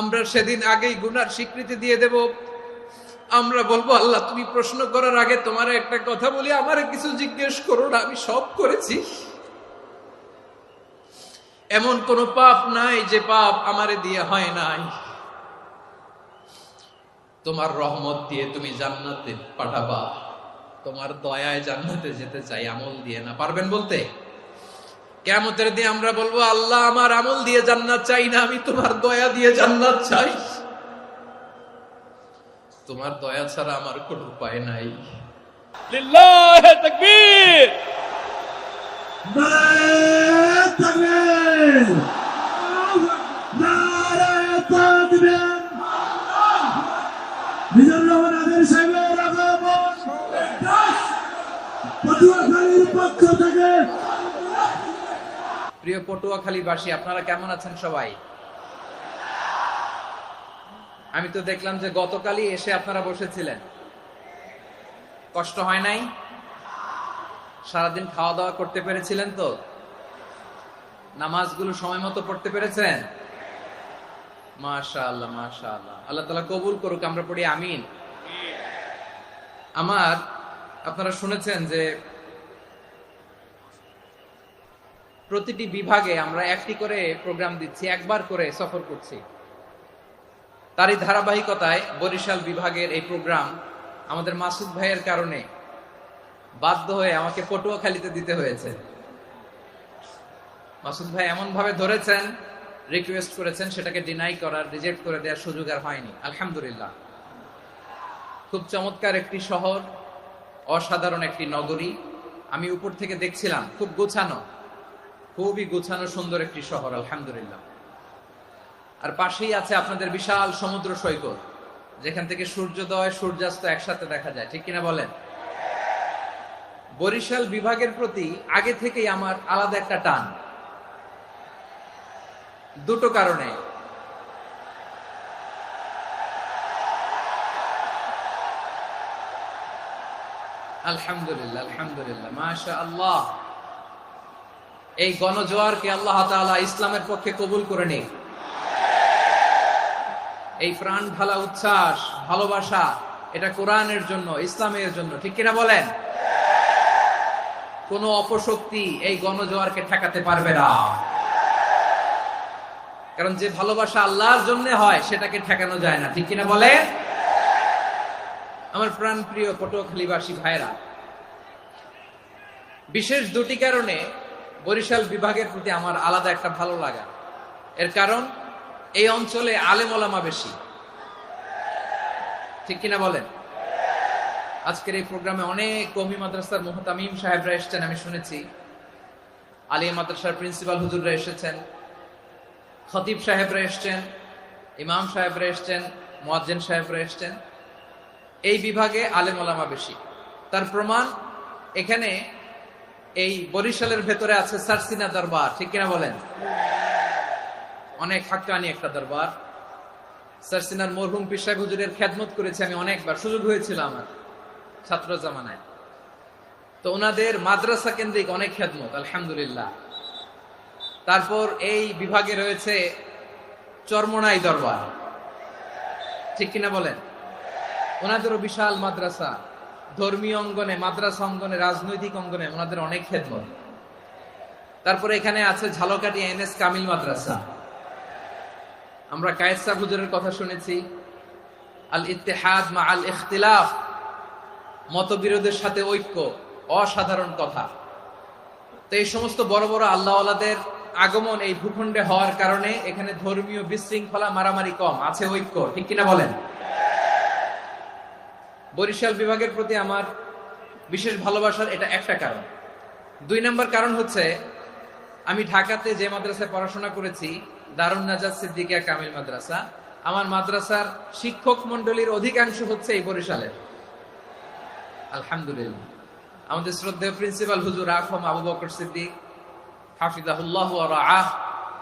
আমরা সেদিন আগেই গুনার স্বীকৃতি দিয়ে দেব। আমরা বলবো, আল্লাহ তুমি প্রশ্ন করার আগে তোমার একটা কথা বলি, আমারে কিছু জিজ্ঞেস করো না, আমি সব করেছি। এমন কোন পাপ নাই যে পাপ আমারে দিয়ে হয় নাই। তোমার রহমত দিয়ে তুমি জান্নাতে পাঠাবা, তোমার দয়ায় জান্নাতে যেতে চাই, আমল দিয়ে না। পারবেন বলতে? কিয়ামতের দিন আমরা বলবো, আল্লাহ আমার আমল দিয়ে জান্নাত চাই না, আমি তোমার দয়া দিয়ে জান্নাত চাই। তোমার দয়া ছাড়া আমার কোনো উপায় নাই। লিল্লাহি তাকবীর, নারায়ে তাকবীর, নারায়ে তাকবীর। মিজানুর রহমান আদের সাহেবের আগমন পটুয়াখালীর পক্ষ থেকে। প্রিয় পটুয়াখালীবাসী, আপনারা কেমন আছেন সবাই? আমি তো দেখলাম যে গতকালই এসে আপনারা বসেছিলেন। কষ্ট হয় নাই? সারাদিন খাওয়া দাওয়া করতে পেরেছিলেন তো? নামাজগুলো সময় মতো পড়তে পেরেছেন? মাশাআল্লাহ, মাশাআল্লাহ। আল্লাহ তাআলা কবুল করুক, আমরা পড়ি আমিন। আপনারা শুনেছেন যে প্রতিটি বিভাগে আমরা একটি করে প্রোগ্রাম দিচ্ছি, একবার করে সফর করছি। তারই ধারাবাহিকতায় বরিশাল বিভাগের এই প্রোগ্রাম আমাদের মাসুদ ভাইয়ের কারণে বাধ্য হয়ে আমাকে পটুয়াখালীতে দিতে হয়েছে। মাসুদ ভাই এমন ভাবে ধরেছেন, রিকোয়েস্ট করেছেন, সেটাকে ডিনাই করার, রিজেক্ট করে দেওয়ার সুযোগ আর হয়নি। আলহামদুলিল্লাহ। খুব চমৎকার একটি শহর, অসাধারণ একটি নগরী। আমি উপর থেকে দেখছিলাম, খুব গোছানো, খুবই গোছানো সুন্দর একটি শহর, আলহামদুলিল্লাহ। আর পাশেই আছে আপনাদের বিশাল সমুদ্র সৈকত, যেখান থেকে সূর্যোদয় সূর্যাস্ত একসাথে দেখা যায়, ঠিক কিনা বলেন? বরিশাল বিভাগের প্রতি আগে থেকেই আমার আলাদা একটা টান, দুটো কারণে। আলহামদুলিল্লাহ, আলহামদুলিল্লাহ, মাশাআল্লাহ। এই গণজোয়ারকে আল্লাহ তাআলা ইসলামের পক্ষে কবুল করে নিক। এই প্রাণ ঢালা উচ্ছ্বাস, ভালোবাসা, এটা কোরআনের জন্য, ইসলামের জন্য, ঠিক কিনা বলেন? কোন অপশক্তি এই গণজোয়ারকে ঠেকাতে পারবে না। কারণ যে ভালোবাসা আল্লাহর জন্য হয় সেটাকে ঠেকানো যায় না, ঠিক কিনা বলেন? আমার প্রাণ প্রিয় পটুয়াখালীবাসী ভাইরা, বিশেষ দুটি কারণে বরিশাল বিভাগের প্রতি আমার আলাদা একটা ভালো লাগা। এর কারণ, এই অঞ্চলে আলেম ওলামা বেশি, ঠিক কিনা বলেন? আজকের এই প্রোগ্রামে অনেক কওমি মাদ্রাসার মুহতামিম সাহেবরা এসেছেন, আমি শুনেছি। আলিয়া মাদ্রাসার প্রিন্সিপাল হুজুররা এসেছেন, খতিব সাহেবরা এসেছেন, ইমাম সাহেবরা এসেছেন, মুয়াজ্জিন সাহেবরা এসেছেন। এই বিভাগে আলেম ওলামা বেশি। তার প্রমাণ, এখানে এই বরিশালের ভেতরে আছে সারসিনা দরবার, ঠিক কিনা বলেন? অনেক হাক্কানি একটা দরবার। সারসিনার মরহুম পীর সাহেব হুজুরের খেদমত করেছি আমি অনেকবার, সুযোগ হয়েছিল আমার ছাত্র জামানায়। তো ওনাদের মাদ্রাসা কেন্দ্রিক অনেক খেদমত, আলহামদুলিল্লাহ। তারপর এই বিভাগে রয়েছে চরমনাই দরবার, ঠিক কিনা বলেন? ওনাদেরও বিশাল মাদ্রাসা, ধর্মীয় অঙ্গনে, মাদ্রাসা অঙ্গনে, রাজনৈতিক অঙ্গনে ওনাদের অনেক খেদমত। তারপরে এখানে আছে ঝালকাঠি এনএস কামিল মাদ্রাসা। আমরা কায়েদ সাহেব হুজুরের কথা শুনেছি, আল ইত্তেহাদ মা আল ইখতিলাফ, মতবিরোধের সাথে ঐক্য, অসাধারণ কথা। তো এই সমস্ত বড় বড় আল্লাহওয়ালাদের আগমন এই ভূখণ্ডে হওয়ার কারণে এখানে ধর্মীয় বিশৃঙ্খলা, মারামারি কম, আছে ঐক্য, ঠিক কিনা বলেন? বরিশাল বিভাগের প্রতি আমার বিশেষ ভালোবাসার এটা একটা কারণ। দুই নম্বর কারণ হচ্ছে, আমি ঢাকাতে যে মাদ্রাসায় পড়াশোনা করেছি, দারুন নাজাত সিদ্দিকিয়া কামিল মাদ্রাসা, আমার মাদ্রাসার শিক্ষক মন্ডলীর অধিকাংশ হচ্ছে এই বরিশালের, আলহামদুলিল্লাহ। আমাদের শ্রদ্ধেয় প্রিন্সিপাল হুজুর আখম আবু বকর সিদ্দিক হাফিজাহুল্লাহ ওয়া রাআহ,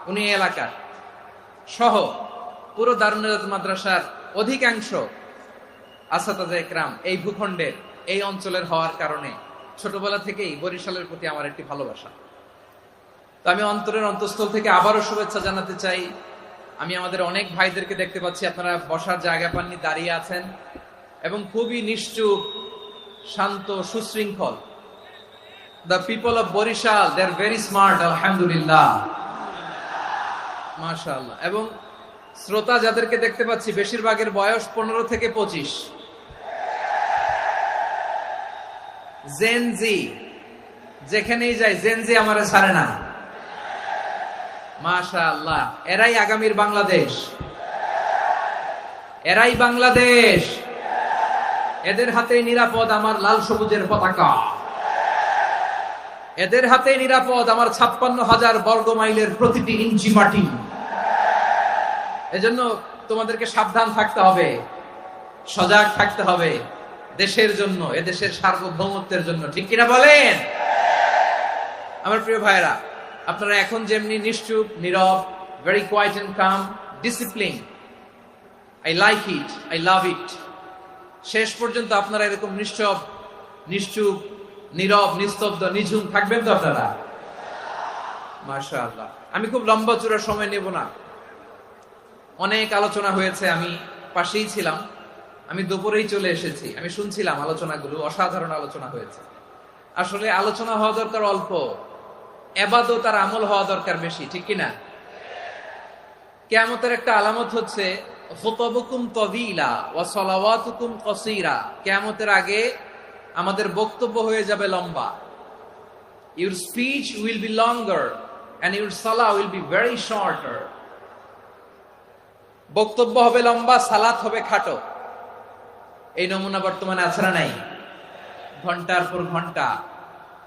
উনি এলাকার সহ পুরো দারুন নাজাত মাদ্রাসার অধিকাংশ আসাতাজা ইকরাম এই ভূখণ্ডের, এই অঞ্চলের হওয়ার কারণে ছোটবেলা থেকেই বরিশালের প্রতি আমার একটি ভালোবাসা। তো আমি অন্তরের অন্তঃস্থল থেকে আবারও শুভেচ্ছা জানাতে চাই আমি আমাদের অনেক ভাইদেরকে দেখতে পাচ্ছি আপনারা বসার জায়গা পাননি, দাঁড়িয়ে আছেন এবং খুবই নিশ্চুপ, শান্ত, সুশৃঙ্খল। The people of Borishal, they're very smart, alhamdulillah. মাশাআল্লাহ। এবং শ্রোতা যাদেরকে দেখতে পাচ্ছি বেশিরভাগের বয়স 15 থেকে 25। জেনজি, যেখানেই যাই জেনজি আমারে ছাড়ে না। মাশাআল্লাহ, এরাই আগামীর বাংলাদেশ, এরাই বাংলাদেশ। এদের হাতেই নিরাপদ আমার লাল সবুজের পতাকা, এদের হাতে নিরাপদ আমার 56,000 বর্গ মাইলের প্রতিটি ইঞ্চি মাটি। এজন্য তোমাদেরকে সাবধান থাকতে হবে, সজাগ থাকতে হবে দেশের জন্য, এদেশের সার্বভৌমত্বের জন্য। ঠিক কিনা বলেন? আমার প্রিয় ভাইরা, আপনারা এখন যেমনি নিশ্চুপ, নীরব, very quiet and calm, discipline, I like it, I love it. শেষ পর্যন্ত আপনারা এরকম নিশ্চুপ, নীরব, নিস্তব্ধ, নিঝুম থাকবেন তো আপনারা? মাশাআল্লাহ। আমি খুব লম্বা চূড়া সময় নেব না, অনেক আলোচনা হয়েছে, আমি পাশেই ছিলাম, আমি দুপুরেই চলে এসেছি, আমি শুনছিলাম আলোচনাগুলো, অসাধারণ আলোচনা হয়েছে। আসলে আলোচনা হওয়া দরকার অল্প, ইবাদত আর আমল হওয়া দরকার বেশি। ঠিক কিনা? কিয়ামতের একটা আলামত হচ্ছে খুতবুকুম তাওয়িলা ওয়া সালাওয়াতুকুম কাসীরা। কিয়ামতের আগে আমাদের বক্তব্য হয়ে যাবে লম্বা। Your speech will be longer and your salah will be very shorter. বক্তব্য হবে লম্বা, সালাত হবে খাটো। এই নমুনা বর্তমানে আছে না নাই? ঘন্টার পর ঘন্টা,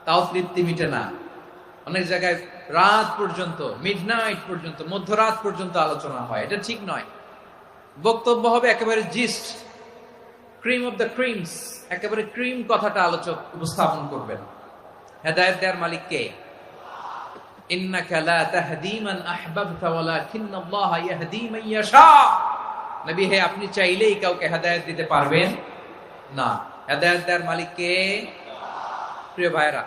তাও তৃপ্তি মিটে না। অনেক জায়গায় রাত পর্যন্ত, মিডনাইট পর্যন্ত, মধ্যরাত পর্যন্ত আলোচনা হয়। এটা ঠিক নয়। বক্তব্য হবে একেবারে gist, cream of the creams, একেবারে ক্রিম কথাটা আলোচক উপস্থাপন করবেন। হেদায়েত দেওয়ার মালিক কে? ইন্নাকা লা তাহদি মান আহবাবতা ওয়ালাকিন্নাল্লাহা ইয়াহদি মান ইয়াশা। নবী হে, আপনি চাইলেই কাউকে হেদায়েত দিতে পারবেন না। হেদায়েত দেওয়ার মালিক কে? প্রিয় ভাইরা,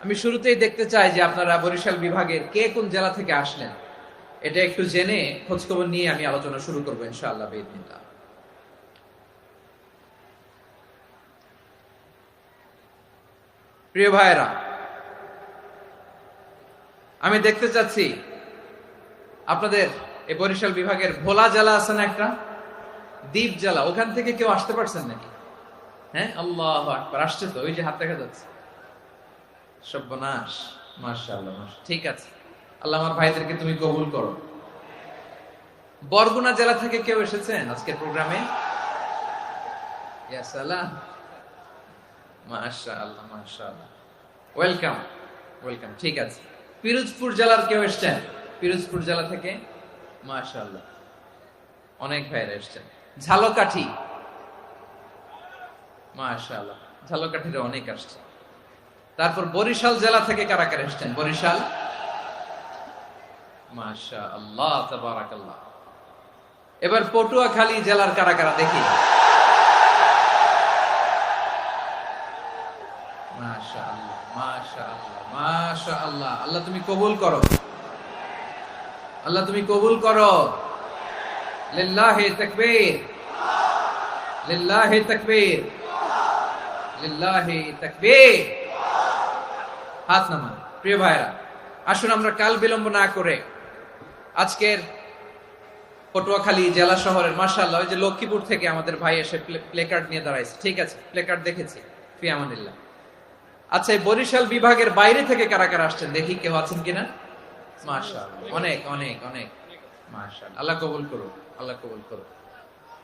আমি শুরুতেই দেখতে চাই যে আপনারা বরিশাল বিভাগের কে কোন জেলা থেকে আসলেন, এটা একটু জেনে খোঁজখবর নিয়ে আমি আলোচনা শুরু করবো ইনশাআল্লাহ বিইذنিল্লাহ। প্রিয় ভাইরা, আমি দেখতে চাচ্ছি আপনাদের এই বরিশাল বিভাগের ভোলা জেলা আছে না একটা, দ্বীপ জেলা, ওখান থেকে কেউ আসতে পারছেন নাকি? হ্যাঁ, আল্লাহু আকবার, আসছে তো, ওই যে হাত দেখা যাচ্ছে। সর্বনাশ, মাশাআল্লাহ, ঠিক আছে, আল্লাহ আমার ভাইদেরকে তুমি কবুল করো। বরগুনা জেলা থেকে কেউ এসেছেন আজকের প্রোগ্রামে? ইয়া সালাম, মাশাআল্লাহ, মাশাআল্লাহ, ওয়েলকাম, ওয়েলকাম। ঠিক আছে, পিরোজপুর জেলার কেউ এসেছেন? পিরোজপুর জেলা থেকে মাশাআল্লাহ অনেক ভাইরা এসেছেন। ঝালকাঠি, মাশাআল্লাহ, ঝালকাঠির অনেক আসছে। তারপর বরিশাল জেলা থেকে কারা কারা এসেছেন? বরিশাল, মাশাআল্লাহ, তাবারাকাল্লাহ। এবার পটুয়াখালী জেলার কারা কারা দেখি? মাশাআল্লাহ, মাশাআল্লাহ, মাশাআল্লাহ। আল্লাহ তুমি কবুল করো, আল্লাহ তুমি কবুল করো। লিল্লাহি তাকবীর, লিল্লাহি তাকবীর, লিল্লাহি তাকবীর। হাত নামান। প্রিয় ভাইরা, আসুন আমরা কাল বিলম্ব না করে আজকের পটুয়াখালী জেলা শহরের, মাশাআল্লাহ, ওই যে লক্ষ্মীপুর থেকে আমাদের ভাই এসে প্লেকার্ড নিয়ে দাঁড়াইছে। ঠিক আছে, প্লেকার্ড দেখেছি, ফি আমানিল্লাহ। আচ্ছা, এই বরিশাল বিভাগের বাইরে থেকে কারা কারা আসছেন দেখি, কেউ আছেন কিনা? মাশাআল্লাহ, অনেক অনেক অনেক, মাশাআল্লাহ, আল্লাহ কবুল করুন, আল্লাহ কবুল করুন,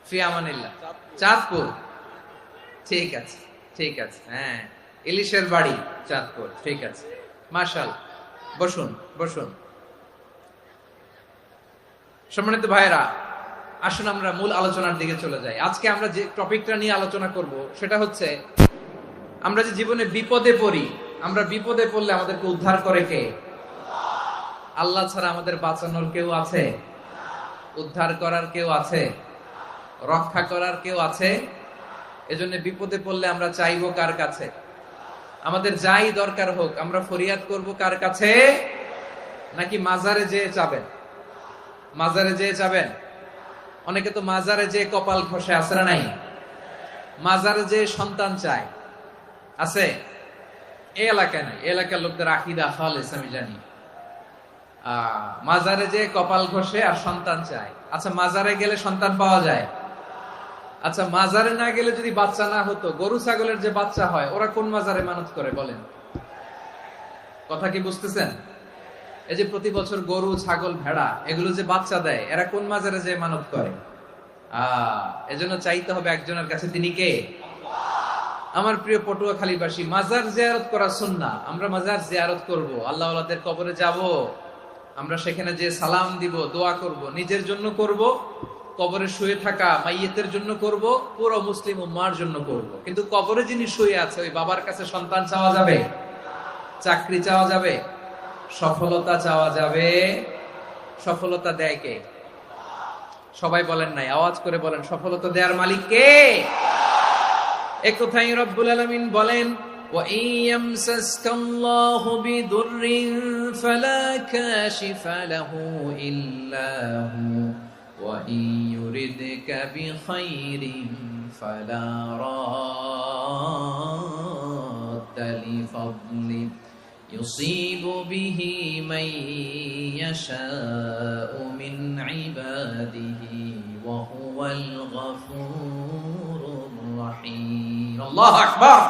ফি আমানিল্লাহ। চাঁদপুর, ঠিক আছে, ঠিক আছে, হ্যাঁ, ইলিশের বাড়ি, চাঁদপুর, ঠিক আছে, মাশাআল্লাহ। বসুন, বসুন। সম্মানিত ভাইরা, আসুন আমরা মূল আলোচনার দিকে চলে যাই। আজকে আমরা যে টপিকটা নিয়ে আলোচনা করব সেটা হচ্ছে, আমরা যে জীবনে বিপদে পড়ি, আমরা বিপদে পড়লে আমাদেরকে উদ্ধার করে কে? আল্লাহ ছাড়া আমাদের বাঁচানোর কেউ আছে? উদ্ধার করার কেউ আছে? রক্ষা করার কেউ আছে? এজন্য বিপদে পড়লে আমরা চাইবো কার কাছে? আমাদের যাই দরকার হোক আমরা ফরিয়াদ করব কার কাছে? নাকি মাজারে যেয়ে চাবেন? মাজারে যেয়ে যাবেন? অনেকে তো মাজারে যে কপাল ঘষে, আছে না নাই? মাজারে যে সন্তান চায়, আছে? এই এলাকায় নাই, এই এলাকার লোকদের আকীদা খালেস আমি জানি। মাজারে যে কপাল ঘষে আর সন্তান চায়। আচ্ছা, মাজারে গেলে সন্তান পাওয়া যায়? আচ্ছা, মাজারে না গেলে যদি বাচ্চা না হতো, গরু ছাগলের যে বাচ্চা হয়, ওরা কোন মাজারে মানত করে বলেন? কথা কি বুঝতেছেন? এই যে প্রতি বছর গরু ছাগল ভেড়া এগুলো যে বাচ্চা দেয়, এরা কোন মাজারে যে মানত করে? এজন্য চাইতে হবে একজনের কাছে, তিনি কে? আমার প্রিয় পটুয়াখালীবাসী, মাজার জিয়ারত করা সুন্নাহ। আমরা মাজার জিয়ারত করব, আল্লাহ ওয়ালাদের কবরে যাব, আমরা সেখানে যে সালাম দিব, দোয়া করব, নিজের জন্য করব, কবরে শুয়ে থাকা মাইয়েতের জন্য করব, পুরো মুসলিম উম্মার জন্য করব। কিন্তু কবরে যিনি শুয়ে আছে ওই বাবার কাছে সন্তান চাওয়া যাবে? চাকরি চাওয়া যাবে? সফলতা চাওয়া যাবে? সফলতা দেয় কে? সবাই বলেন নাই, আওয়াজ করে বলেন, সফলতা দেওয়ার মালিক কে? এক কথাই রব্বুল আলামিন বলেন, ওয়া ইয়ামসাসকাল্লাহু বিদুররিন ফালা কাশিফা লাহু ইল্লা হু ওয়া ইয়ুরিদকা বিখাইরিন ফালা রাদ্দা লিফাদলি ইউসিবু বিহি মান ইয়াশাউ মিন ইবাদিহি ওয়া হুয়াল গফুরুর রহিম। আল্লাহু আকবার।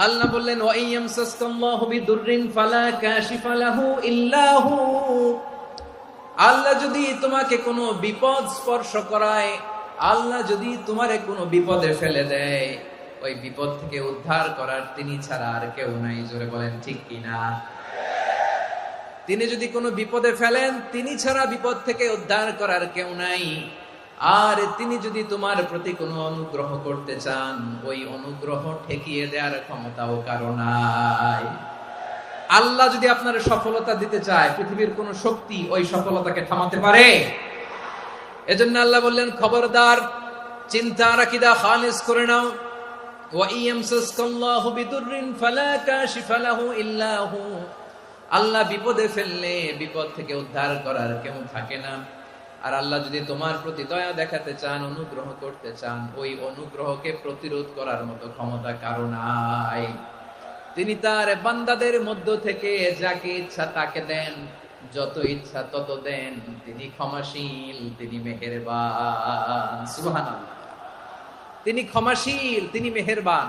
আল্লাহ বললেন, ওয়া ইয়ামসাসকাল্লাহু বিদুররিন ফালা কাশিফা লাহু ইল্লা হু। আল্লাহ যদি তোমাকে কোনো বিপদ স্পর্শ করায়, আল্লাহ যদি তোমারে কোনো বিপদে ফেলে দেয়, ওই বিপদ থেকে উদ্ধার করার তিনি ছাড়া আর কেউ নাই। জোরে বলেন ঠিক কিনা? তিনি যদি কোনো বিপদে ফেলেন, তিনি ছাড়া বিপদ থেকে উদ্ধার করার কেউ নাই। আর তিনি যদি তোমার প্রতি কোনো অনুগ্রহ করতে চান, ওই অনুগ্রহ ঠেকিয়ে দেওয়ার ক্ষমতাও কারো নাই। আল্লাহ যদি আপনার সফলতা দিতে চায়, পৃথিবীর কোন শক্তি ওই সফলতাকে থামাতে পারে? এজন্য আল্লাহ বললেন, খবরদার, চিন্তা আকীদা খালিস করে নাও। ওয়া ইয়ামসাসকাল্লাহু বিদুররিন ফালা কাশিফা লাহু ইল্লা হু। আল্লাহ বিপদে ফেললে বিপদ থেকে উদ্ধার করার কেউ থাকে না। আর আল্লাহ যদি তোমার প্রতি দয়া দেখাতে চান, অনুগ্রহ করতে চান, ওই অনুগ্রহকে প্রতিরোধ করার মতো ক্ষমতা কারো নাই। তিনি তার বান্দাদের মধ্য থেকে যাকে ইচ্ছা তাকে দেন, যত ইচ্ছা তত দেন। তিনি ক্ষমাশীল, তিনি মেহেরবান। সুবহানাল্লাহ। তিনি ক্ষমাশীল, তিনি মেহেরবান।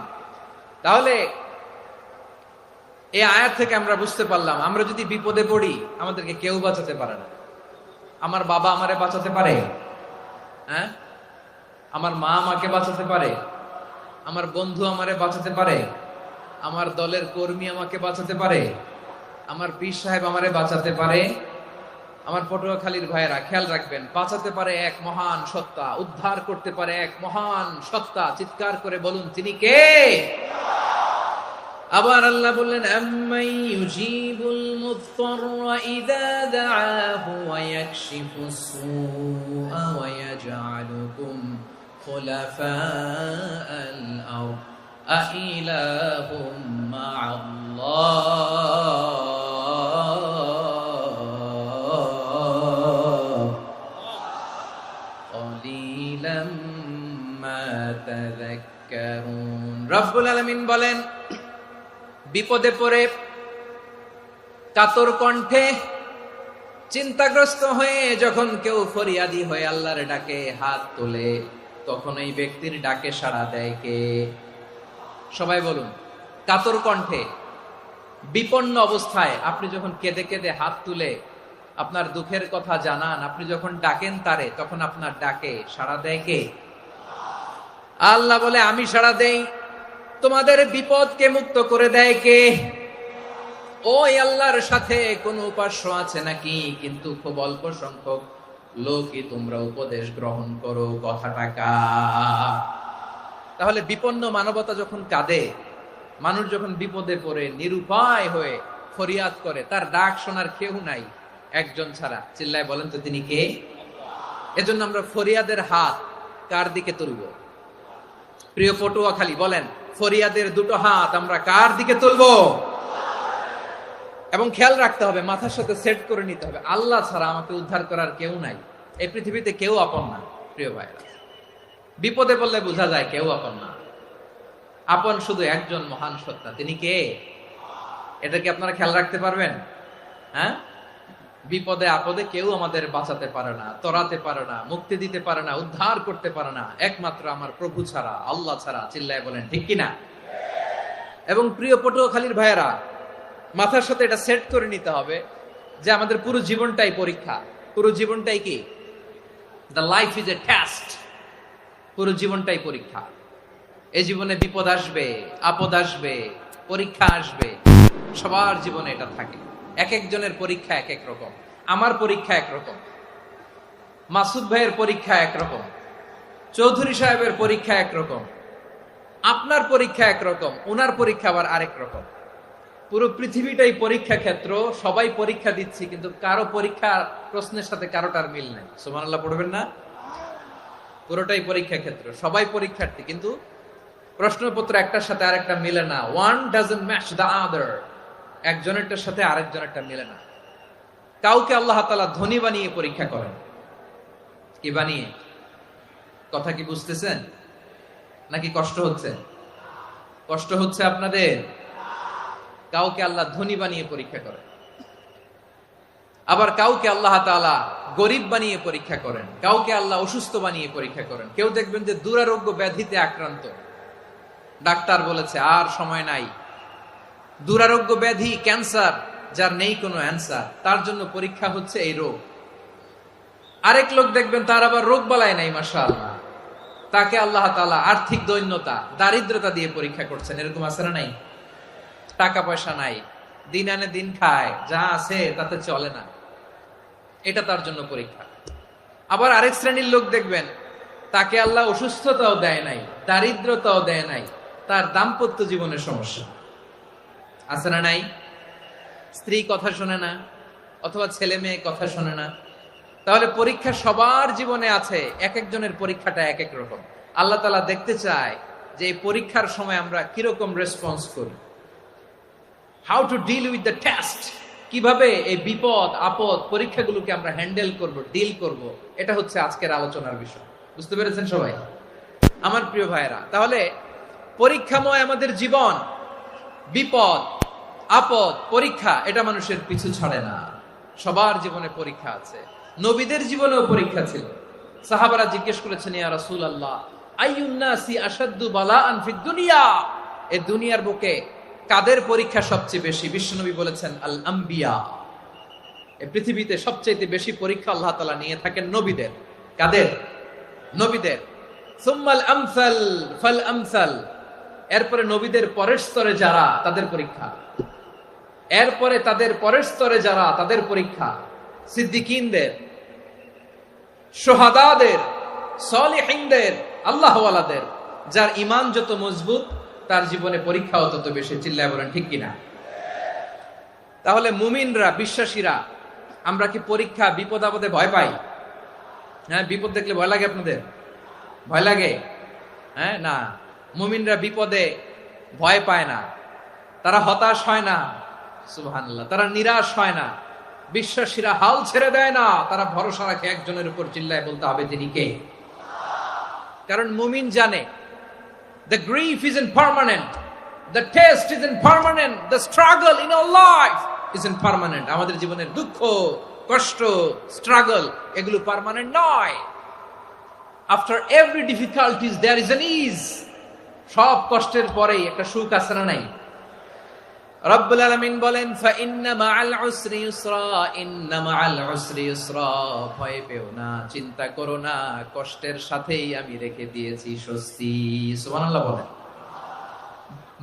তাহলে এই আয়াত থেকে আমরা বুঝতে পারলাম, আমরা যদি বিপদে পড়ি আমাদেরকে কেউ বাঁচাতে পারে না। আমার বাবা আমারে বাঁচাতে পারে? হ্যাঁ? আমার মা আমাকে বাঁচাতে পারে? আমার বন্ধু আমারে বাঁচাতে পারে? আমার দলের কর্মী আমাকে বাঁচাতে পারে? আমার পীর সাহেব আমারে বাঁচাতে পারে? আমার পটুয়াখালীর ভাইয়েরা খেয়াল রাখবেন, বাঁচাতে পারে এক মহান সত্তা, উদ্ধার করতে পারে এক মহান সত্তা। চিৎকার করে বলুন, তিনি কে? আবার আল্লাহ বললেন, আম্মাই ইউজিবুল মুত্তাররা ইযা দাআহু ওয়া ইয়াকশিফুস সুআ ওয়া ইয়াজআলুকুম খুলাফাআল আরদ আইলাহুম মা'আল্লাহ ক্বালিলাম মা তাযাক্কারুন। রব্বুল আলামিন বলেন, বিপদে পড়ে কাতর কণ্ঠে চিন্তাগ্রস্ত হয়ে যখন কেউ ফরিয়াদি হয়ে আল্লাহর ডাকে হাত তোলে, তখন এই ব্যক্তির ডাকে সাড়া দেয় কে? সবাই বলুন। কাতর কণ্ঠে, বিপন্ন অবস্থায় আপনি যখন কেঁদে কেঁদে হাত তুলে আপনার দুঃখের কথা জানান, আপনি যখন ডাকেন তারে, তখন আপনার ডাকে সাড়া দেয় কে? আল্লাহ বলে, আমি সাড়া দেই। তোমাদের বিপদকে মুক্ত করে দেয় কে? ওই আল্লাহর সাথে কোন উপাস্য আছে নাকি? কিন্তু খুব অল্প সংখ্যক লোকই তোমরা উপদেশ গ্রহণ করো। কথাটা কার? তাহলে বিপন্ন মানবতা যখন কাঁদে, মানুষ যখন বিপদে পড়ে নিরুপায় হয়ে ফরিয়াদ করে, তার ডাক শোনার কেউ নাই একজন ছাড়া। চিল্লায় বলেন তো, তিনি কে? এজন্য আমরা ফরিয়াদের হাত কার দিকে তুলব? প্রিয় পটুয়াখালী বলেন, ফরিয়াদের দুটো হাত আমরা কার দিকে তুলব? এবং খেয়াল রাখতে হবে, মাথার সাথে সেট করে নিতে হবে, আল্লাহ ছাড়া আমাকে উদ্ধার করার কেউ নাই। এই পৃথিবীতে কেউ আপন না প্রিয় ভাইরা। বিপদে পড়লে বোঝা যায় কেউ আপন না। আপন শুধু একজন মহান সত্তা, তিনি কে? এটা কি আপনারা খেয়াল রাখতে পারবেন? হ্যাঁ, বিপদে আপদে কেউ আমাদের বাঁচাতে পারে না, তরাতে পারে না, মুক্তি দিতে পারে না, উদ্ধার করতে পারে না, একমাত্র আমার প্রভু ছাড়া, আল্লাহ ছাড়া। চিল্লায় বলেন ঠিক কিনা? এবং প্রিয় পটুয়াখালীর ভাইয়েরা, মাথার সাথে এটা সেট করে নিতে হবে যে আমাদের পুরো জীবনটাই পরীক্ষা। পুরো জীবনটাই কি? The life is a test. পুরো জীবনটাই পরীক্ষা। এই জীবনে বিপদ আসবে, আপদ আসবে, পরীক্ষা আসবে, সবার জীবনে এটা থাকে। এক একজনের পরীক্ষা এক এক রকম। আমার পরীক্ষা একরকম, মাসুদ ভাইয়ের পরীক্ষা একরকম, চৌধুরী সাহেবের পরীক্ষা একরকম, আপনার পরীক্ষা একরকম, ওনার পরীক্ষা আবার আরেক রকম। পুরো পৃথিবীটাই পরীক্ষা ক্ষেত্র, সবাই পরীক্ষা দিচ্ছি, কিন্তু কারো পরীক্ষা প্রশ্নের সাথে কারোটার মিল নাই। সুবহানাল্লাহ পড়বেন না? পুরোটাই পরীক্ষা ক্ষেত্র, সবাই পরীক্ষার্থী, কিন্তু প্রশ্নপত্র একটার সাথে আরেকটা মিলে না। One doesn't match the other. একজনেরটার সাথে আরেকজনেরটা মিলে না। কাউকে আল্লাহ তাআলা ধনী বানিয়ে পরীক্ষা করেন। কি বানিয়ে? কথা কি বুঝতেছেন নাকি কষ্ট হচ্ছে? কষ্ট হচ্ছে আপনাদের? কাউকে আল্লাহ ধনী বানিয়ে পরীক্ষা করেন, আবার কাউকে আল্লাহ তাআলা গরিব বানিয়ে পরীক্ষা করেন, কাউকে আল্লাহ অসুস্থ বানিয়ে পরীক্ষা করেন। কেউ দেখবেন যে দুরারোগ্য ব্যাধিতে আক্রান্ত, ডাক্তার বলেছে আর সময় নাই, দুরারোগ্য ব্যাধি, ক্যান্সার, যার নেই কোনো অ্যান্সার, তার জন্য পরীক্ষা হচ্ছে এই রোগ। আরেক লোক দেখবেন তার আবার রোগ বালাই নাই, মাশাআল্লাহ, তাকে আল্লাহ তাআলা আর্থিক দৈন্যতা, দারিদ্রতা দিয়ে পরীক্ষা করছেন। এরকম আছে না নাই? টাকা পয়সা নাই, দিন আনে দিন খায়, যা আছে তাতে চলে না, এটা তার জন্য পরীক্ষা। আবার আরেক শ্রেণীর লোক দেখবেন তাকে আল্লাহ অসুস্থতাও দেয় নাই, দারিদ্রতাও দেয় নাই, তার দাম্পত্য জীবনের সমস্যা আছে না নাই? স্ত্রী কথা শোনে না, অথবা ছেলে মেয়ে কথা শোনে না। তাহলে পরীক্ষা সবার জীবনে আছে, এক একজনের পরীক্ষাটা এক এক রকম। আল্লাহ তাআলা দেখতে চায় যে এই পরীক্ষার সময় আমরা কিরকম রেসপন্স করি, how to deal with the test, কিভাবে এই বিপদ আপদ পরীক্ষাগুলোকে আমরা হ্যান্ডেল করব, ডিল করব। এটা হচ্ছে আজকের আলোচনার বিষয়। বুঝতে পেরেছেন সবাই আমার প্রিয় ভাইয়েরা? তাহলে পরীক্ষাময় আমাদের জীবন, বিপদ আপদ পরীক্ষা, এটা মানুষের পিছু ছাড়ে না। সবার জীবনে পরীক্ষা আছে। নবীদের জীবনেও পরীক্ষা ছিল। সাহাবারা জিজ্ঞেস করেছেন, ইয়া রাসূলুল্লাহ, আইয়ুন নাসি আশাদ্দু বালাআন ফিদ দুনিয়া, এই দুনিয়ার বুকে কাদের পরীক্ষা সবচেয়ে বেশি? বিশ্বনবী বলেছেন, আল আম্বিয়া। এই পৃথিবীতে সবচেয়ে বেশি পরীক্ষা আল্লাহ তাআলা নিয়ে থাকেন নবীদের। কাদের? নবীদের। সুম্মাল আমসাল ফাল আমসাল, এরপরে নবীদের পরের স্তরে যারা, তাদের পরীক্ষা। এরপরে তাদের পরের স্তরে যারা, তাদের পরীক্ষা। সিদ্দিকিনদের, শুহাদাদের, সলিহিনদের, আল্লাহওয়ালাদের। যার ঈমান যত মজবুত, তার জীবনে পরীক্ষাও তত বেশি। চিল্লায় বলেন ঠিক কিনা? তাহলে মুমিনরা, বিশ্বাসীরা, আমরা কি পরীক্ষা বিপদ আপদে ভয় পাই? হ্যাঁ, বিপদ দেখলে ভয় লাগে আপনাদের? ভয় লাগে? হ্যাঁ, না, মুমিনরা বিপদে ভয় পায় না, তারা হতাশ হয় না, সুবহানাল্লাহ, তারা নিরাশ হয় না। বিশ্বাসীরা হাল ছেড়ে দেয় না, তারা ভরসা রাখে একজনের উপর। চিল্লায় বলতে হবে তিনি কে? কারণ মুমিন জানে the grief isn't permanent, the test isn't permanent, the struggle in our life isn't permanent. আমাদের জীবনের দুঃখ, কষ্ট, স্ট্রাগল, এগুলো পার্মানেন্ট নয়। After every difficulties there is an ease. সব কষ্টের পরেই একটা সুখ আছে না নাই? রব্বুল আলামিন বলেন, ফা ইন্না মাআল উসরি ইউসরা, ইন্না মাআল উসরি ইউসরা, ভয় পেও না, চিন্তা করো না, কষ্টের সাথেই আমি রেখে দিয়েছি স্বস্তি। সুবহানাল্লাহ বলেন।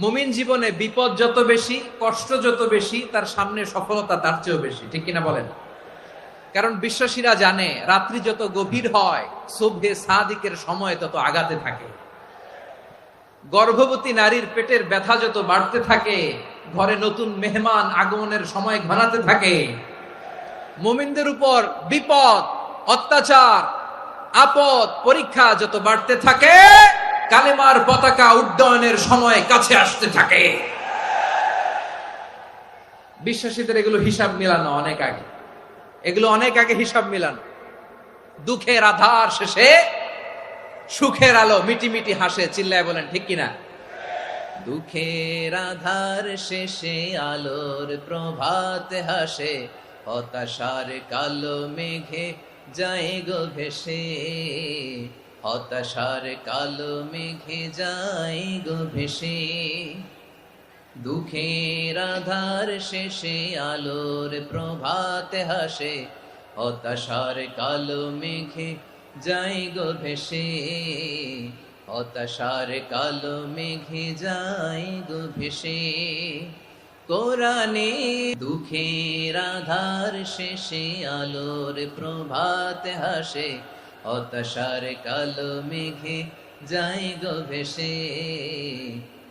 মুমিন জীবনে বিপদ যত বেশি, কষ্ট যত বেশি, তার সামনে সফলতা তার চেয়েও বেশি। ঠিক কিনা বলেন? কারণ বিশ্বাসীরা জানে রাত্রি যত গভীর হয়, সুবহে সাদিকের সময় তত আগাতে থাকে। গর্ভবতী নারীর পেটের ব্যথা যত বাড়তে থাকে, ঘরে নতুন মেহমান আগমনের সময় ঘনাতে থাকে। মুমিনদের উপর বিপদ, অত্যাচার, আপদ, পরীক্ষা যত বাড়তে থাকে, কালেমার পতাকা উড্ডয়নের সময় কাছে আসতে থাকে। বিশ্বাসীদের এগুলো হিসাব মিলানো অনেক আগে, এগুলো অনেক আগে হিসাব মিলানো। দুঃখের আধার শেষে সুখের আলো মিটি মিটি হাসে, চিল্লায় বলেন ঠিক কিনা? দুঃখের আধার শেষে আলোর প্রভাত হাসে, হতাশার কালো মেঘে যায় গো ভেসে, হতাশার কালো মেঘে যায় গো ভেসে। দুঃখের আধার শেষে আলোর প্রভাত হাসে, হতাশার কালো মেঘে যায় গো ভেসে, হতাশার কালো মেঘে যায় গো ভেসে। কোরআনে দুঃখের আধার শেষে আলোর প্রভাত হাসে, হতাশার কালো মেঘে যায় গো ভেসে,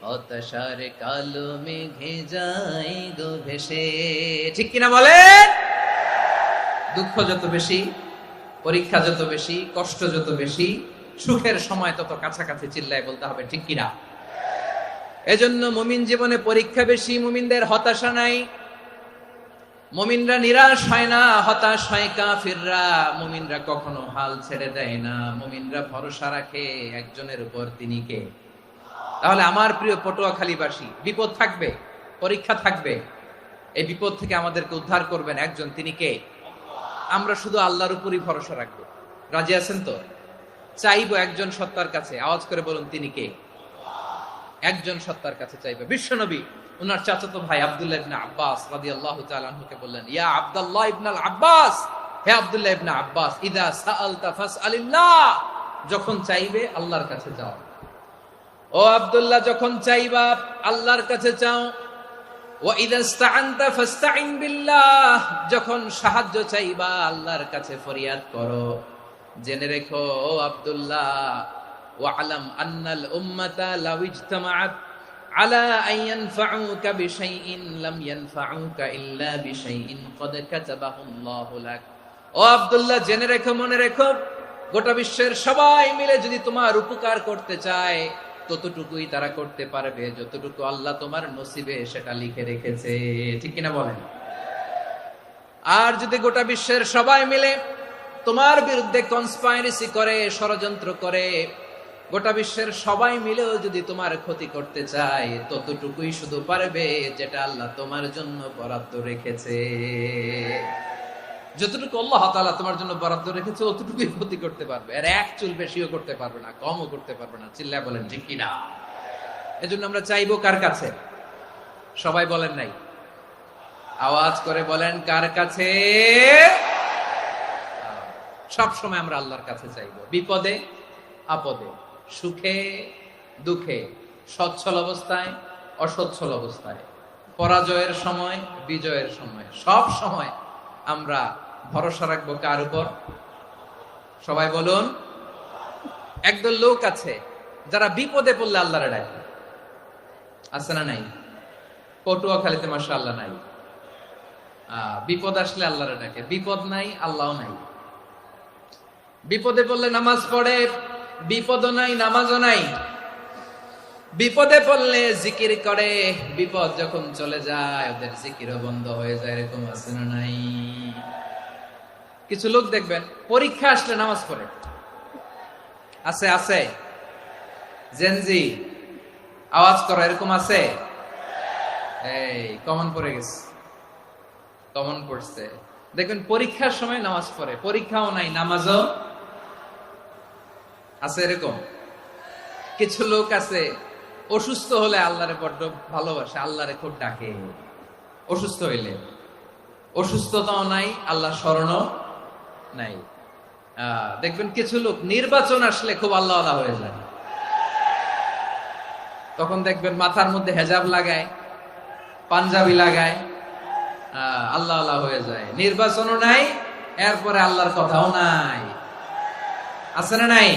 হতাশার কালো মেঘে যায় গো ভেসে। ঠিক কিনা বলেন? দুঃখ যত বেশি, পরীক্ষা যত বেশি, কষ্ট যত বেশি, সুখের সময় তত কাছাকাছি, চিল্লায় বলতে হবে ঠিক কিনা? এজন্য মুমিন জীবনে পরীক্ষা বেশি, মুমিনদের হতাশা নাই। মুমিনরা নিরাশ হয় না, হতাশ হয় কাফিররা। মুমিনরা কখনো হাল ছেড়ে দেয় না, মুমিনরা ভরসা রাখে একজনের উপর, তিনি কে? তাহলে আমার প্রিয় পটুয়াখালীবাসী, বিপদ থাকবে, পরীক্ষা থাকবে, এই বিপদ থেকে আমাদেরকে উদ্ধার করবেন একজন, তিনি কে? আমরা শুধু আল্লাহর উপরই ভরসা রাখবো। রাজি আছেন তো? চাইবো একজন সত্তার কাছে, আওয়াজ করে বলুন তিনি কে? একজন সত্তার কাছে চাইবে। বিশ্বনবী উনার চাচাতো ভাই আব্দুল্লাহ ইবনে আব্বাস রাদিয়াল্লাহু তাআলা আনহুকে বললেন, ইয়া আব্দুল্লাহ ইবনে আব্বাস, হে আব্দুল্লাহ ইবনে আব্বাস, ইদা সাআলতা ফাসআলিল্লাহ, যখন চাইবে আল্লাহর কাছে যাও। ও আব্দুল্লাহ, যখন চাইবা আল্লাহর কাছে চাও। ওয়া ইদা ইসতাআনতা ফাসতাইন বিল্লাহ, যখন সাহায্য চাইবা আল্লাহর কাছে ফরিয়াদ করো। জেনে রেখো ও আব্দুল্লাহ, ওয়া'লাম আন্নাল উম্মাতা লাউ ইজতামাআত আলা আন ইয়ানফাউকা বিশাইইন লাম ইয়ানফাউকা ইল্লা বিশাইইন ক্বাদ কাতাবাহু আল্লাহু লাক। ও আব্দুল্লাহ, জেনে রেখো, মনে রেখো, গোটা বিশ্বের সবাই মিলে যদি তোমার উপকার করতে চায়, ততটুকুই তারা করতে পারবে যতটুকু আল্লাহ তোমার নসিবে সেটা লিখে রেখেছে। ঠিক কিনা বলেন? আর যদি গোটা বিশ্বের সবাই মিলে তোমার বিরুদ্ধে কনস্পাইরেসি করে, ষড়যন্ত্র করে, গোটা বিশ্বের সবাই মিলেও যদি তোমার ক্ষতি করতে চায়, ততটুকুই শুধু পারবে যেটা আল্লাহ তোমার জন্য বরাদ্দ রেখেছে। যতটুকু আল্লাহ তাআলা তোমার জন্য বরাদ্দ রেখেছে অতটুকুই ক্ষতি করতে পারবে, আর এক চুল বেশিও করতে পারবে না, কমও করতে পারবে না। চিল্লায় বলেন ঠিক কিনা? এজন্য আমরা চাইবো কার কাছে? সবাই বলেন নাই, আওয়াজ করে বলেন কার কাছে? সব সময় আমরা আল্লাহর কাছে চাইবো, বিপদে আপদে, সুখে দুঃখে, সচ্ছল অবস্থায় অসচ্ছল অবস্থায়, পরাজয়ের সময় বিজয়ের সময়, সব সময় আমরা ভরসা রাখবো কার উপর? সবাই বলুন। একদল লোক আছে যারা বিপদে পড়লে আল্লাহরে ডাকে, আছে না নাই? পটুয়াখালীতে মাশাআল্লাহ নাই। বিপদ আসলে আল্লাহরে ডাকে, বিপদ নাই আল্লাহও নাই। বিপদে পড়লে নামাজ পড়ে, বিপদও নাই নামাজও নাই। বিপদে পড়লে জিকির করে, বিপদ যখন চলে যায় ওদের জিকিরও বন্ধ হয়ে যায়। এরকম আছে না নাই? কিছু লোক দেখবেন পরীক্ষা আসলে নামাজ পড়ে, আছে আছে। জেনজি আওয়াজ করো, এরকম আছে? এই কমন পড়ে গেছে, কমন পড়ছে। দেখবেন পরীক্ষার সময় নামাজ পড়ে, পরীক্ষাও নাই নামাজও আছে। এরকম কিছু লোক আছে অসুস্থ হলে আল্লাহরে বড্ড ভালোবাসে, আল্লাহরে খুব ডাকে। অসুস্থ হইলে অসুস্থতাও নাই, আল্লাহ স্মরণও নাই। দেখবেন কিছু লোক নির্বাচন আসলে খুব আল্লাহ আল্লাহ হয়ে যায়, তখন দেখবেন মাথার মধ্যে হেজাব লাগায়, পাঞ্জাবি লাগায়, আল্লাহ আল্লাহ হয়ে যায়। নির্বাচনও নাই, এরপরে আল্লাহর কথাও নাই। আছে না নাই?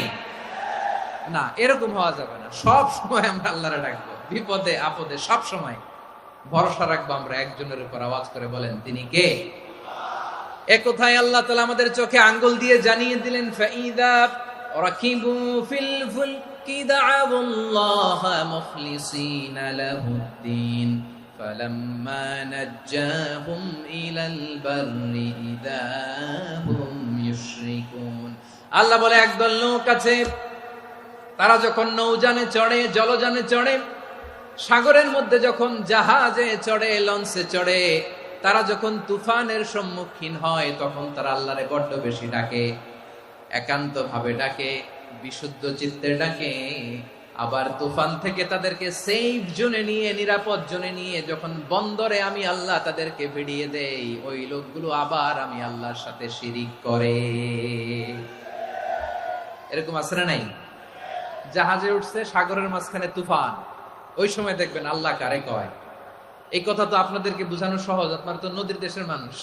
না, এরকম হওয়া যাবে না। সব সময় আমরা আল্লাহরে ডাকবো, বিপদে আপদে সব সময় ভরসা রাখবো আমরা একজনের উপর। আওয়াজ করে বলেন তিনি কে? এ কথায় আল্লাহ তাআলা আমাদের চোখে আঙ্গুল দিয়ে জানিয়ে দিলেন, ফাইদা রাকিবু ফিল ফুলকি দা'াউল্লাহ মুখলিসিনা লাহুদ্দিন فَلَمَّا نَجَّاهُمْ إِلَى الْبَرِّ إِذَا هُمْ يُشْرِكُونَ। আল্লাহ বলে একদল লোক আছে, তারা যখন নৌযানে চড়ে, জলযানে চড়ে, সাগরের মধ্যে যখন জাহাজে চড়ে, লঞ্চে চড়ে, তারা যখন তুফানের সম্মুখীন হয়, তখন তারা আল্লাহরে বড্ড বেশি ডাকে, একান্ত ভাবে ডাকে, বিশুদ্ধ চিত্তে ডাকে। আবার তুফান থেকে তাদেরকে সেফ জোনে নিয়ে, নিরাপদ জোনে নিয়ে যখন বন্দরে আমি আল্লাহ তাদেরকে ভিড়িয়ে দেই, ওই লোকগুলো আবার আমি আল্লাহর সাথে শিরিক করে। এরকম আছে না নাই? জাহাজে উঠছে, সাগরের মাঝখানে তুফান, ওই সময় দেখবেন আল্লাহ কারে কয়। এই কথা তো আপনাদেরকে বোঝানো সহজ, আপনারা তো নদীর দেশের মানুষ।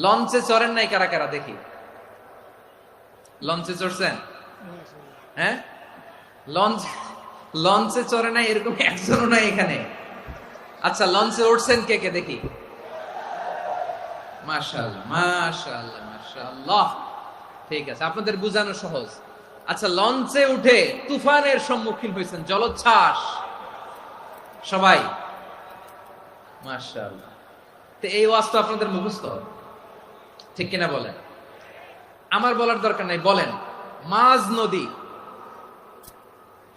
লঞ্চে চড়েন নাই কারা কারা দেখি? লঞ্চে চড়ছেন? হ্যাঁ, লঞ্চে চড়ে নাই এরকম একজনও নাই এখানে। আচ্ছা, লঞ্চে উঠছেন কে কে দেখি? মাশাআল্লাহ, মাশাআল্লাহ, মাশাআল্লাহ। ঠিক আছে, আপনাদের বোঝানো সহজ। আচ্ছা, লঞ্চে উঠে তুফানের সম্মুখীন হয়েছেন, জলোচ্ছ্বাস, সবাই? মাশাআল্লাহ। তো এই ওয়াজ তো আপনাদের মুখস্থ, ঠিক কিনা বলেন? আমার বলার দরকার নাই, বলেন। মাঝ নদী,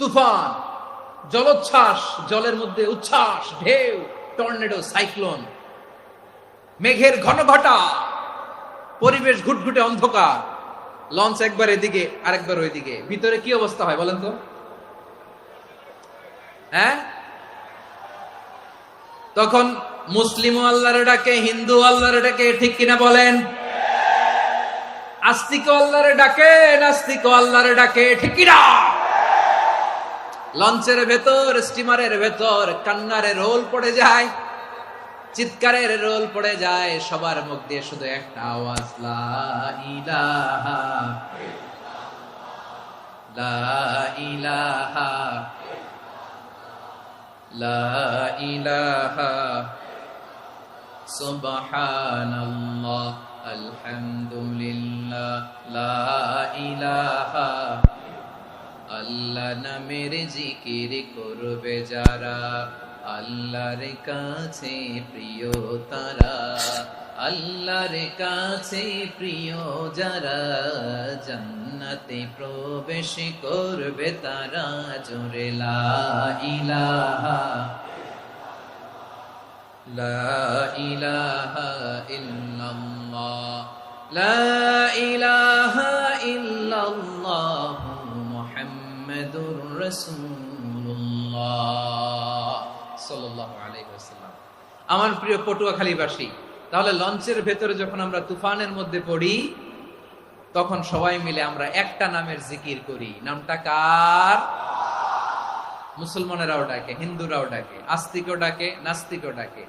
তুফান, জলোচ্ছ্বাস, জলের মধ্যে উচ্ছ্বাস, ঢেউ, টর্নেডো, সাইক্লোন, মেঘের ঘনঘটা, পরিবেশ ঘুটঘুটে অন্ধকার, লঞ্চ একবার এদিকে আরেকবার ওইদিকে, ভিতরে কি অবস্থা হয় বলেন তো? হ্যাঁ, তখন মুসলিম আল্লাহরে ডাকে, হিন্দু আল্লাহরে ডাকে, ঠিক কিনা বলেন? আস্তিক আল্লাহরে ডাকে, নাস্তিক আল্লাহরে ডাকে, ঠিক কিনা? লঞ্চের ভেতর, স্টিমারের ভেতর কান্নারে রোল পড়ে যায়, চিৎকারের রোল পড়ে যায়, সবার মুখ দিয়ে শুধু একটা আওয়াজ, লা ইলাহা, লা ইলাহা, লা ইলাহা, সুবহানাল্লাহ, আলহামদুলিল্লাহ, লা ইলাহা। আল্লাহ নামের জিকির করবে যারা, আল্লাহর কাছে প্রিয় তারা, আল্লাহর কাছে প্রিয় যারা, জান্নাতে প্রবেশ করবে তারা, জোরে লা ইলাহা, লা ইলাহা ইল্লাল্লাহ, লা ইলাহা ইল্লাল্লাহ, মুহাম্মাদুর রাসূলুল্লাহ সাল্লাল্লাহু আলাইহি ওয়াসাল্লাম। আমার প্রিয় পটুয়াখালীবাসী, তাহলে লঞ্চের ভেতরে যখন আমরা তুফানের মধ্যে পড়ি, তখন সবাই মিলে আমরা একটা নামের জিকির করি। নামটা কার? মুসলমানেরাও ডাকে, হিন্দুরাও ডাকে, আস্তিকও ডাকে, নাস্তিকও ডাকে,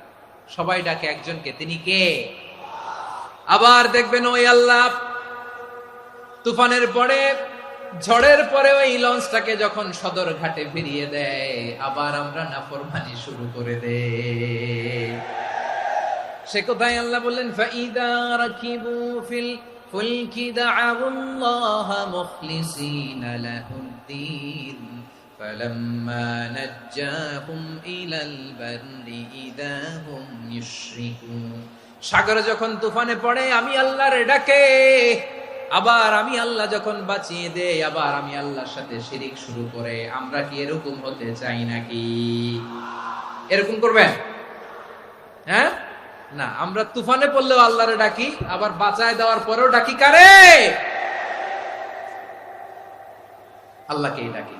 সবাই ডাকে একজনকে, তিনি কে? আবার দেখবেন ওই আল্লাহ তুফানের পরে, ঝড়ের পরে ওই লঞ্চটাকে যখন সদর ঘাটে ফিরিয়ে দেয়, আবার আমরা নাফরমানি শুরু করে দেই। সে কোথায় আল্লাহ বললেন, ফাইদা রাকিবু ফিল ফুলকি দা'আউল্লাহ মুখলিসিনা লাহুদ্দিন ফালাম্মা নাজ্জাহুম ইলাল বাররি ইযা হুম ইউশরিকুন। সাগরে যখন তুফানে পড়ে আমি আল্লাহর ডাকে, আবার আমি আল্লাহ যখন বাঁচিয়ে দেই, আবার আমি আল্লাহর সাথে শিরিক শুরু করে। আমরা কি এরকম হতে চাই নাকি? এরকম করবেন? হ্যাঁ না, আমরা তুফানে পড়লেও আল্লাহরে ডাকি, আবার বাঁচায় দেওয়ার পরেও ডাকি কারে? আল্লাহকেই ডাকি।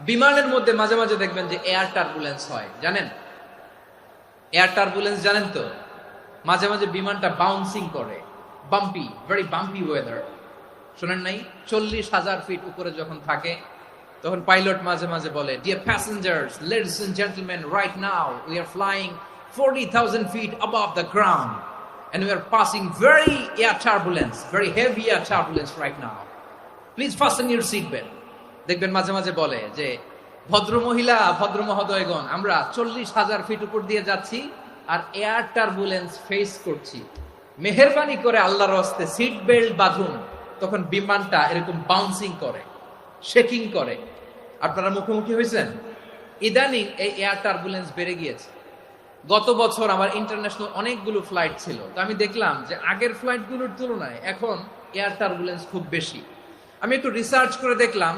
বিমানের মধ্যে মাঝে মাঝে দেখবেন যে এয়ার টার্বুলেন্স হয়, জানেন? এয়ার টার্বুলেন্স জানেন তো? মাঝে মাঝে বিমানটা বাউন্সিং করে, বাম্পি, ভেরি বাম্পি ওয়েদার। শোনেন নাই? 40,000 ফিট উপরে যখন থাকে, তখন পাইলট মাঝে মাঝে বলে, dear passengers, ladies and gentleman, right now we are flying 40,000 feet above the ground and we are passing very air turbulence, very heavy air turbulence right now. Please fasten your seat belt. দেখবেন মাঝে মাঝে বলে যে, ভদ্র মহিলা, ভদ্র মহোদয়গণ, আমরা 40,000 ফিট উপর দিয়ে যাচ্ছি আর এয়ার টার্বুলেন্স ফেস করছি, মেহেরবানি করে আল্লাহর রাস্তে সিট বেল্ট বাঁধুন। তখন বিমানটা এরকম বাউন্সিং করে, শেকিং করে। আপনারা মুখোমুখি হয়েছেন? ইদানিং এই এয়ার টার্বুলেন্স বেড়ে গিয়েছে। গত বছর আমার ইন্টারন্যাশনাল অনেকগুলো ফ্লাইট ছিল, তো আমি দেখলাম যে আগের ফ্লাইটগুলোর তুলনায় এখন এয়ার টার্বুলেন্স খুব বেশি। আমি একটু রিসার্চ করে দেখলাম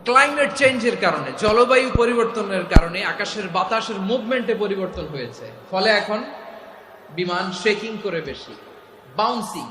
ক্লাইমেট চেঞ্জের কারণে, জলবায়ু পরিবর্তনের কারণে আকাশের বাতাসের মুভমেন্টে পরিবর্তন হয়েছে, ফলে এখন বিমান শেকিং করে বেশি, বাউন্সিং